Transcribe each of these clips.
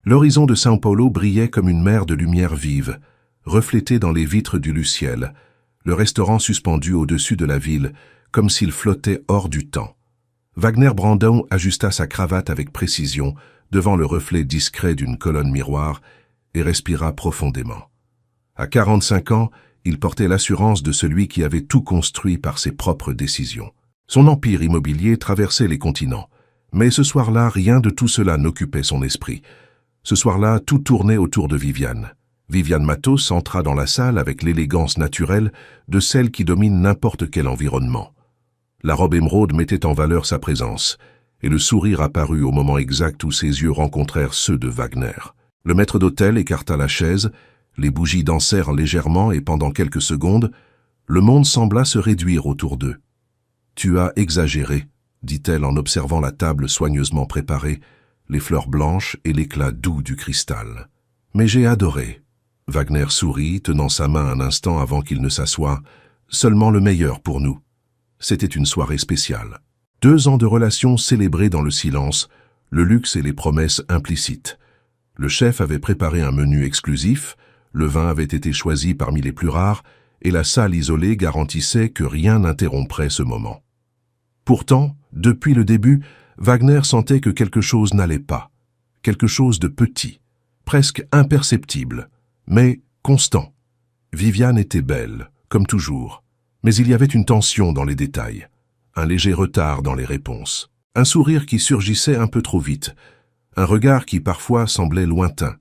L'horizon de São Paulo brillait comme une mer de lumière vive, reflétée dans les vitres du Luciel, le restaurant suspendu au-dessus de la ville, comme s'il flottait hors du temps. Wagner Brandão ajusta sa cravate avec précision devant le reflet discret d'une colonne miroir et respira profondément. À 45 ans, il portait l'assurance de celui qui avait tout construit par ses propres décisions. Son empire immobilier traversait les continents, mais ce soir-là, rien de tout cela n'occupait son esprit. Ce soir-là, tout tournait autour de Viviane. Viviane Matos entra dans la salle avec l'élégance naturelle de celle qui domine n'importe quel environnement. La robe émeraude mettait en valeur sa présence, et le sourire apparut au moment exact où ses yeux rencontrèrent ceux de Wagner. Le maître d'hôtel écarta la chaise, les bougies dansèrent légèrement et pendant quelques secondes, le monde sembla se réduire autour d'eux. « Tu as exagéré », dit-elle en observant la table soigneusement préparée, les fleurs blanches et l'éclat doux du cristal. « Mais j'ai adoré. » Wagner sourit, tenant sa main un instant avant qu'il ne s'assoie. « Seulement le meilleur pour nous. » C'était une soirée spéciale. 2 ans de relations célébrées dans le silence, le luxe et les promesses implicites. Le chef avait préparé un menu exclusif, le vin avait été choisi parmi les plus rares, et la salle isolée garantissait que rien n'interromprait ce moment. Pourtant, depuis le début, Wagner sentait que quelque chose n'allait pas, quelque chose de petit, presque imperceptible, mais constant. Viviane était belle, comme toujours, mais il y avait une tension dans les détails, un léger retard dans les réponses, un sourire qui surgissait un peu trop vite, un regard qui parfois semblait lointain.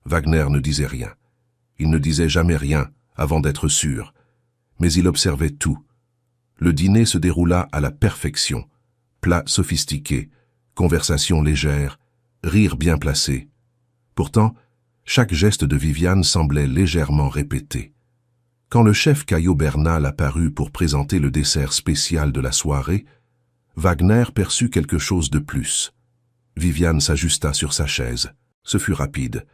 Wagner ne disait rien. Il ne disait jamais rien avant d'être sûr, mais il observait tout. Le dîner se déroula à la perfection. Plats sophistiqués, conversation légère, rire bien placé. Pourtant, chaque geste de Viviane semblait légèrement répété. Quand le chef Caio Bernal apparut pour présenter le dessert spécial de la soirée, Wagner perçut quelque chose de plus. Viviane s'ajusta sur sa chaise. Ce fut rapide,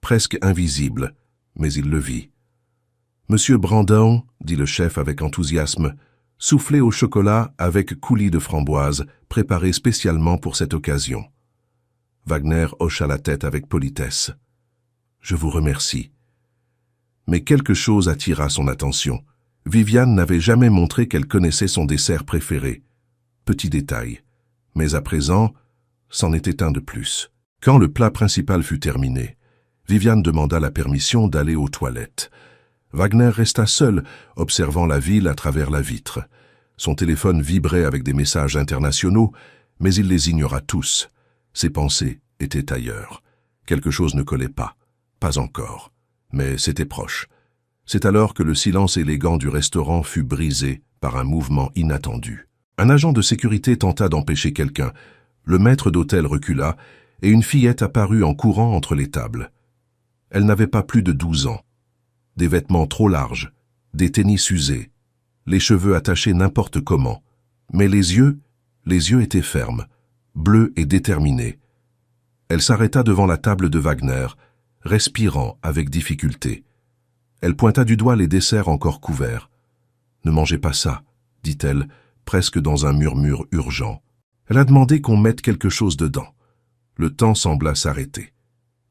presque invisible, mais il le vit. « Monsieur Brandão, » dit le chef avec enthousiasme, « soufflé au chocolat avec coulis de framboise, préparé spécialement pour cette occasion. » Wagner hocha la tête avec politesse. « Je vous remercie. » Mais quelque chose attira son attention. Viviane n'avait jamais montré qu'elle connaissait son dessert préféré. Petit détail. Mais à présent, c'en était un de plus. Quand le plat principal fut terminé, Viviane demanda la permission d'aller aux toilettes. Wagner resta seul, observant la ville à travers la vitre. Son téléphone vibrait avec des messages internationaux, mais il les ignora tous. Ses pensées étaient ailleurs. Quelque chose ne collait pas. Pas encore. Mais c'était proche. C'est alors que le silence élégant du restaurant fut brisé par un mouvement inattendu. Un agent de sécurité tenta d'empêcher quelqu'un. Le maître d'hôtel recula, et une fillette apparut en courant entre les tables. Elle n'avait pas plus de 12 ans. Des vêtements trop larges, des tennis usés, les cheveux attachés n'importe comment. Mais les yeux étaient fermes, bleus et déterminés. Elle s'arrêta devant la table de Wagner, respirant avec difficulté. Elle pointa du doigt les desserts encore couverts. « Ne mangez pas ça », dit-elle, presque dans un murmure urgent. Elle a demandé qu'on mette quelque chose dedans. Le temps sembla s'arrêter.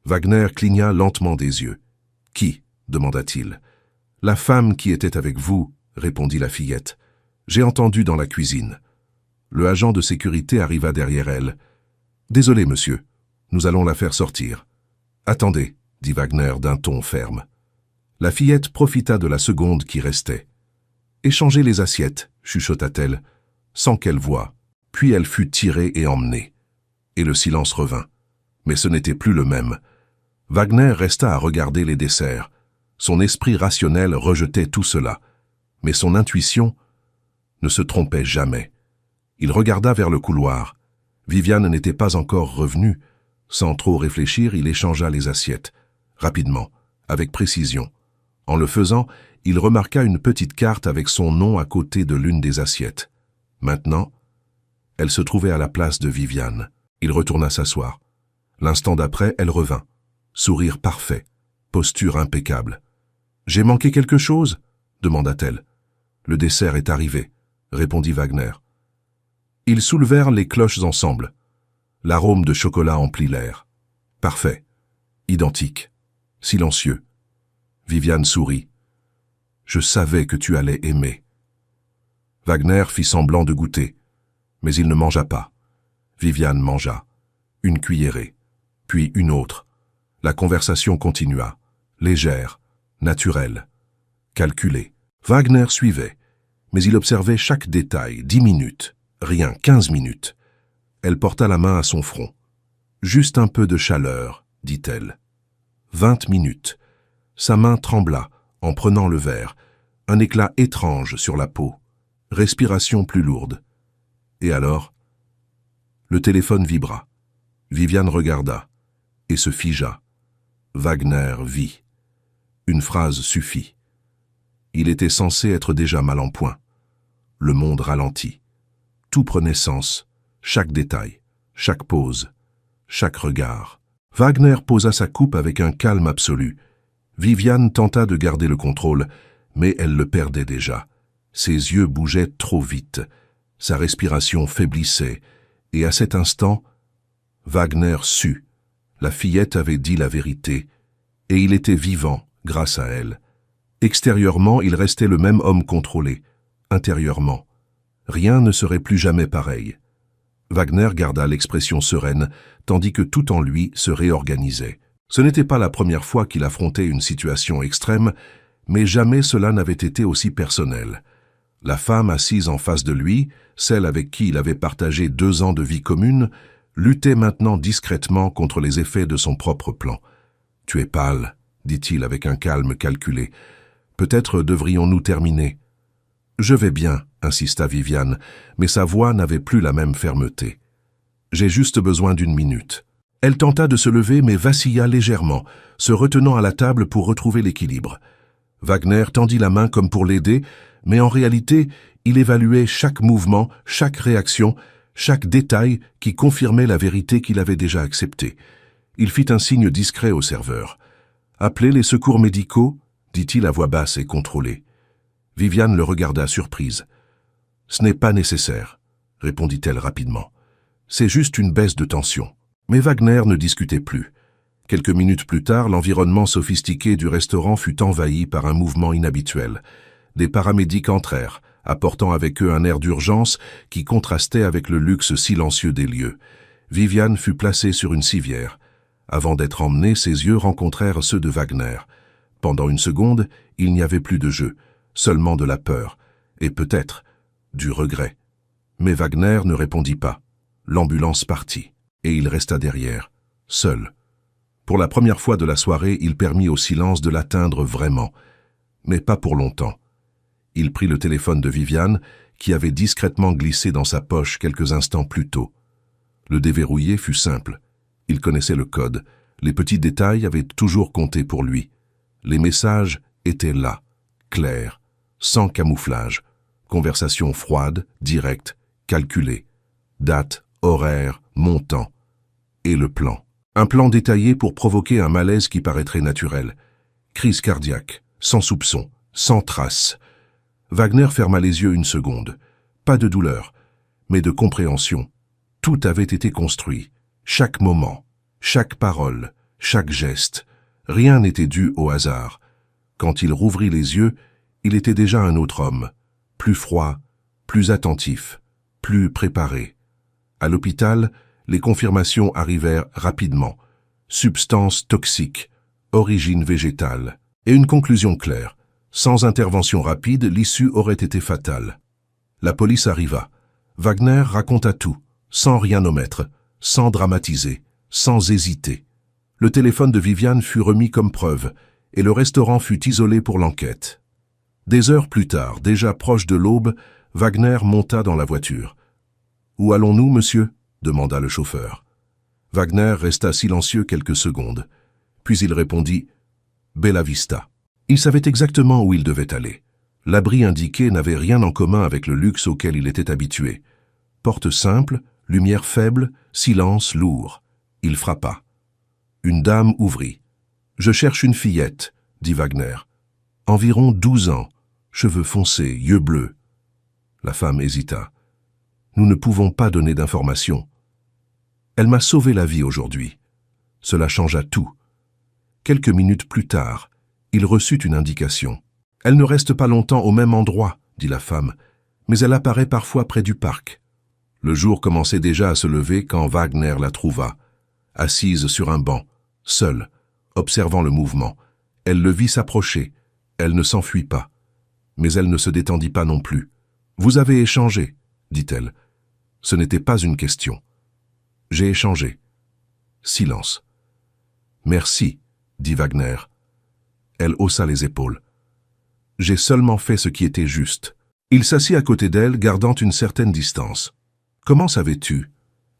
Wagner cligna lentement des yeux. « Qui ?» demanda-t-il. « La femme qui était avec vous », répondit la fillette. « J'ai entendu dans la cuisine. » Le agent de sécurité arriva derrière elle. « Désolé, monsieur, nous allons la faire sortir. »« Attendez », dit Wagner d'un ton ferme. La fillette profita de la seconde qui restait. « Échangez les assiettes », chuchota-t-elle, sans qu'elle voie. Puis elle fut tirée et emmenée. Et le silence revint. Mais ce n'était plus le même. Wagner resta à regarder les desserts. Son esprit rationnel rejetait tout cela. Mais son intuition ne se trompait jamais. Il regarda vers le couloir. Viviane n'était pas encore revenue. Sans trop réfléchir, il échangea les assiettes. Rapidement, avec précision. En le faisant, il remarqua une petite carte avec son nom à côté de l'une des assiettes. Maintenant, elle se trouvait à la place de Viviane. Il retourna s'asseoir. L'instant d'après, elle revint. Sourire parfait, posture impeccable. « J'ai manqué quelque chose ?» demanda-t-elle. « Le dessert est arrivé », répondit Wagner. Ils soulevèrent les cloches ensemble. L'arôme de chocolat emplit l'air. « Parfait. Identique. Silencieux. Viviane sourit. Je savais que tu allais aimer. Wagner fit semblant de goûter, mais il ne mangea pas. Viviane mangea. Une cuillerée, puis une autre. La conversation continua, légère, naturelle, calculée. Wagner suivait, mais il observait chaque détail, 10 minutes, rien, 15 minutes. Elle porta la main à son front. Juste un peu de chaleur, dit-elle. 20 minutes. Sa main trembla en prenant le verre, un éclat étrange sur la peau, respiration plus lourde. Et alors, le téléphone vibra. Viviane regarda et se figea. Wagner vit. Une phrase suffit. Il était censé être déjà mal en point. Le monde ralentit. Tout prenait sens, chaque détail, chaque pause, chaque regard. Wagner posa sa coupe avec un calme absolu. Viviane tenta de garder le contrôle, mais elle le perdait déjà. Ses yeux bougeaient trop vite. Sa respiration faiblissait, et à cet instant, Wagner sut. La fillette avait dit la vérité, et il était vivant grâce à elle. Extérieurement, il restait le même homme contrôlé. Intérieurement, rien ne serait plus jamais pareil. Wagner garda l'expression sereine, tandis que tout en lui se réorganisait. Ce n'était pas la première fois qu'il affrontait une situation extrême, mais jamais cela n'avait été aussi personnel. La femme assise en face de lui, celle avec qui il avait partagé 2 ans de vie commune, luttait maintenant discrètement contre les effets de son propre plan. « Tu es pâle, » dit-il avec un calme calculé. « Peut-être devrions-nous terminer. »« Je vais bien, » insista Viviane, mais sa voix n'avait plus la même fermeté. « J'ai juste besoin d'1 minute. » Elle tenta de se lever mais vacilla légèrement, se retenant à la table pour retrouver l'équilibre. Wagner tendit la main comme pour l'aider, mais en réalité, il évaluait chaque mouvement, chaque réaction, chaque détail qui confirmait la vérité qu'il avait déjà acceptée. Il fit un signe discret au serveur. « Appelez les secours médicaux ?» dit-il à voix basse et contrôlée. Viviane le regarda surprise. « Ce n'est pas nécessaire », répondit-elle rapidement. « C'est juste une baisse de tension. » Mais Wagner ne discutait plus. Quelques minutes plus tard, l'environnement sophistiqué du restaurant fut envahi par un mouvement inhabituel. Des paramédics entrèrent, apportant avec eux un air d'urgence qui contrastait avec le luxe silencieux des lieux. Viviane fut placée sur une civière. Avant d'être emmenée, ses yeux rencontrèrent ceux de Wagner. Pendant une seconde, il n'y avait plus de jeu, seulement de la peur, et peut-être du regret. Mais Wagner ne répondit pas. L'ambulance partit, et il resta derrière, seul. Pour la première fois de la soirée, il permit au silence de l'atteindre vraiment, mais pas pour longtemps. Il prit le téléphone de Viviane, qui avait discrètement glissé dans sa poche quelques instants plus tôt. Le déverrouiller fut simple. Il connaissait le code. Les petits détails avaient toujours compté pour lui. Les messages étaient là, clairs, sans camouflage. Conversation froide, directe, calculée. Date, horaire, montant. Et le plan. Un plan détaillé pour provoquer un malaise qui paraîtrait naturel. Crise cardiaque, sans soupçon, sans trace. Wagner ferma les yeux une seconde. Pas de douleur, mais de compréhension. Tout avait été construit. Chaque moment, chaque parole, chaque geste. Rien n'était dû au hasard. Quand il rouvrit les yeux, il était déjà un autre homme. Plus froid, plus attentif, plus préparé. À l'hôpital, les confirmations arrivèrent rapidement. Substance toxique, origine végétale, et une conclusion claire. Sans intervention rapide, l'issue aurait été fatale. La police arriva. Wagner raconta tout, sans rien omettre, sans dramatiser, sans hésiter. Le téléphone de Viviane fut remis comme preuve, et le restaurant fut isolé pour l'enquête. Des heures plus tard, déjà proche de l'aube, Wagner monta dans la voiture. « Où allons-nous, monsieur ?» demanda le chauffeur. Wagner resta silencieux quelques secondes. Puis il répondit « Bella Vista ». Il savait exactement où il devait aller. L'abri indiqué n'avait rien en commun avec le luxe auquel il était habitué. Porte simple, lumière faible, silence lourd. Il frappa. Une dame ouvrit. « Je cherche une fillette », dit Wagner. « Environ 12 ans, cheveux foncés, yeux bleus. » La femme hésita. « Nous ne pouvons pas donner d'informations. » « Elle m'a sauvé la vie aujourd'hui. » Cela changea tout. Quelques minutes plus tard, il reçut une indication. « Elle ne reste pas longtemps au même endroit, » dit la femme, « mais elle apparaît parfois près du parc. » Le jour commençait déjà à se lever quand Wagner la trouva, assise sur un banc, seule, observant le mouvement. Elle le vit s'approcher. Elle ne s'enfuit pas. Mais elle ne se détendit pas non plus. « Vous avez échangé, » dit-elle. Ce n'était pas une question. « J'ai échangé. » Silence. « Merci, » dit Wagner. Elle haussa les épaules. « J'ai seulement fait ce qui était juste. » Il s'assit à côté d'elle, gardant une certaine distance. « Comment savais-tu ?»«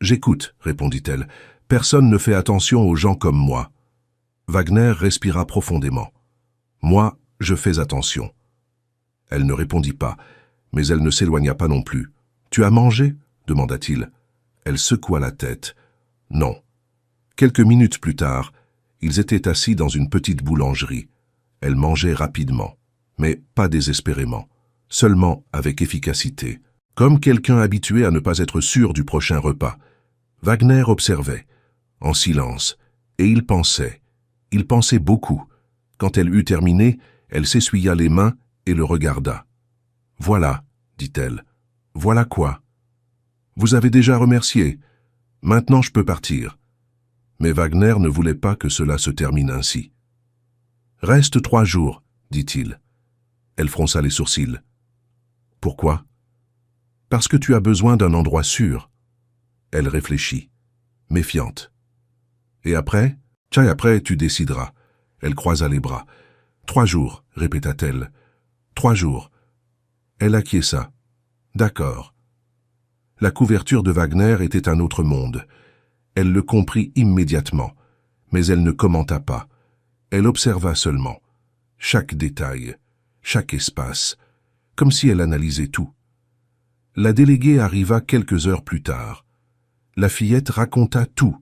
J'écoute, » répondit-elle. « Personne ne fait attention aux gens comme moi. » Wagner respira profondément. « Moi, je fais attention. » Elle ne répondit pas, mais elle ne s'éloigna pas non plus. « Tu as mangé ?» demanda-t-il. Elle secoua la tête. « Non. » Quelques minutes plus tard, ils étaient assis dans une petite boulangerie. Elle mangeait rapidement, mais pas désespérément, seulement avec efficacité, comme quelqu'un habitué à ne pas être sûr du prochain repas. Wagner observait, en silence, et il pensait beaucoup. Quand elle eut terminé, elle s'essuya les mains et le regarda. « Voilà, » dit-elle. « Voilà quoi ? Vous avez déjà remercié. Maintenant je peux partir. » Mais Wagner ne voulait pas que cela se termine ainsi. « Reste 3 jours, » dit-il. Elle fronça les sourcils. « Pourquoi ? » « Parce que tu as besoin d'un endroit sûr. » Elle réfléchit, méfiante. « Et après ? » « Tiens, après, tu décideras. » Elle croisa les bras. « 3 jours, » répéta-t-elle. « 3 jours. » Elle acquiesça. « D'accord. » La couverture de Wagner était un autre monde. Elle le comprit immédiatement, mais elle ne commenta pas. Elle observa seulement. Chaque détail, chaque espace, comme si elle analysait tout. La déléguée arriva quelques heures plus tard. La fillette raconta tout,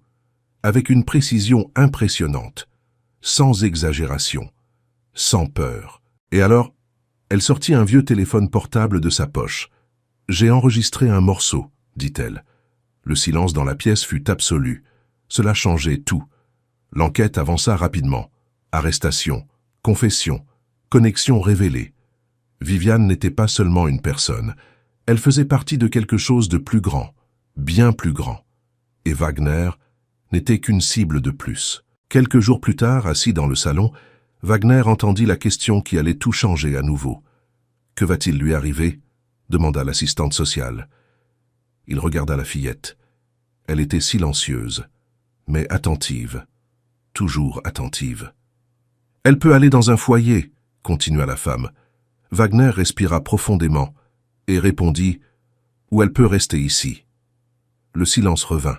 avec une précision impressionnante, sans exagération, sans peur. Et alors, elle sortit un vieux téléphone portable de sa poche. « J'ai enregistré un morceau, » dit-elle. Le silence dans la pièce fut absolu. Cela changeait tout. L'enquête avança rapidement. Arrestation, confession, connexion révélée. Viviane n'était pas seulement une personne. Elle faisait partie de quelque chose de plus grand, bien plus grand. Et Wagner n'était qu'une cible de plus. Quelques jours plus tard, assis dans le salon, Wagner entendit la question qui allait tout changer à nouveau. « Que va-t-il lui arriver ?» demanda l'assistante sociale. Il regarda la fillette. Elle était silencieuse, mais attentive, toujours attentive. « Elle peut aller dans un foyer, » continua la femme. Wagner respira profondément et répondit « Ou elle peut rester ici. » Le silence revint,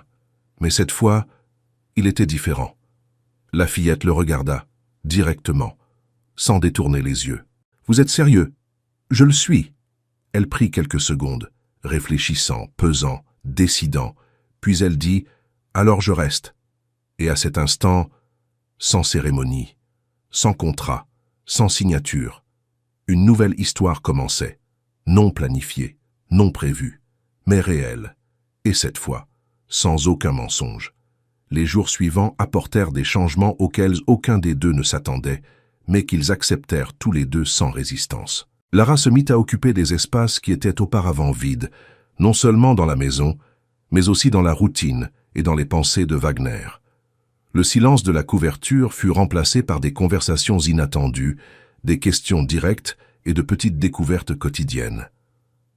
mais cette fois, il était différent. La fillette le regarda, directement, sans détourner les yeux. « Vous êtes sérieux ? » « Je le suis. » Elle prit quelques secondes, réfléchissant, pesant, décidant, puis elle dit « Alors je reste. » Et à cet instant, sans cérémonie, sans contrat, sans signature, une nouvelle histoire commençait, non planifiée, non prévue, mais réelle, et cette fois, sans aucun mensonge. Les jours suivants apportèrent des changements auxquels aucun des deux ne s'attendait, mais qu'ils acceptèrent tous les deux sans résistance. Lara se mit à occuper des espaces qui étaient auparavant vides, non seulement dans la maison, mais aussi dans la routine et dans les pensées de Wagner. Le silence de la couverture fut remplacé par des conversations inattendues, des questions directes et de petites découvertes quotidiennes.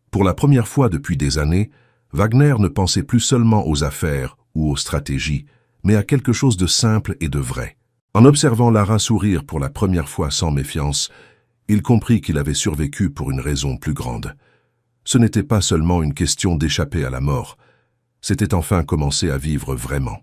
Pour la première fois depuis des années, Wagner ne pensait plus seulement aux affaires ou aux stratégies, mais à quelque chose de simple et de vrai. En observant Lara sourire pour la première fois sans méfiance, il comprit qu'il avait survécu pour une raison plus grande. Ce n'était pas seulement une question d'échapper à la mort, c'était enfin commencer à vivre vraiment.